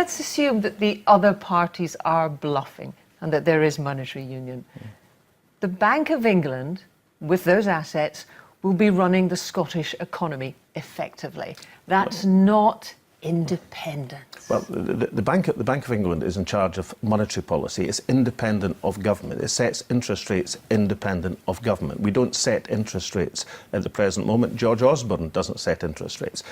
let's assume that the other parties are bluffing and that there is monetary union. The Bank of England, with those assets, will be running the Scottish economy effectively. That's not independence. Well, the Bank of England is in charge of monetary policy. It's independent of government. It sets interest rates independent of government. We don't set interest rates at the present moment. George Osborne doesn't set interest rates.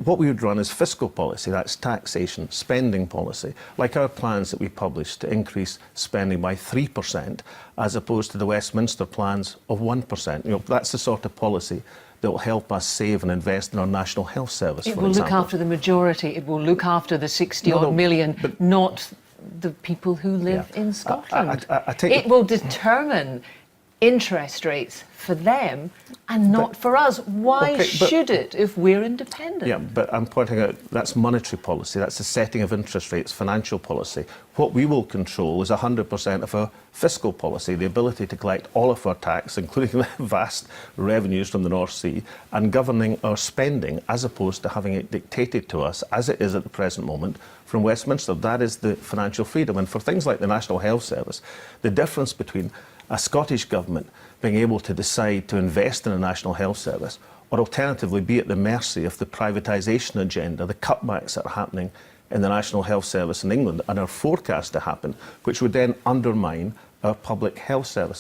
What we would run is fiscal policy. That's taxation, spending policy, like our plans that we published to increase spending by 3%, as opposed to the Westminster plans of 1%. You know, that's the sort of policy that will help us save and invest in our National Health Service, for example. It will look after the majority. It will look after the 60-odd million, not the people who live in Scotland. It will determine interest rates for them and not for us. Why should it if we're independent? Yeah, but I'm pointing out that's monetary policy. That's the setting of interest rates, financial policy. What we will control is 100% of our fiscal policy, the ability to collect all of our tax, including the vast revenues from the North Sea, and governing our spending, as opposed to having it dictated to us, as it is at the present moment, from Westminster. That is the financial freedom. And for things like the National Health Service, the difference between a Scottish government being able to decide to invest in a National Health Service, or alternatively be at the mercy of the privatisation agenda, the cutbacks that are happening in the National Health Service in England and are forecast to happen, which would then undermine our public health service.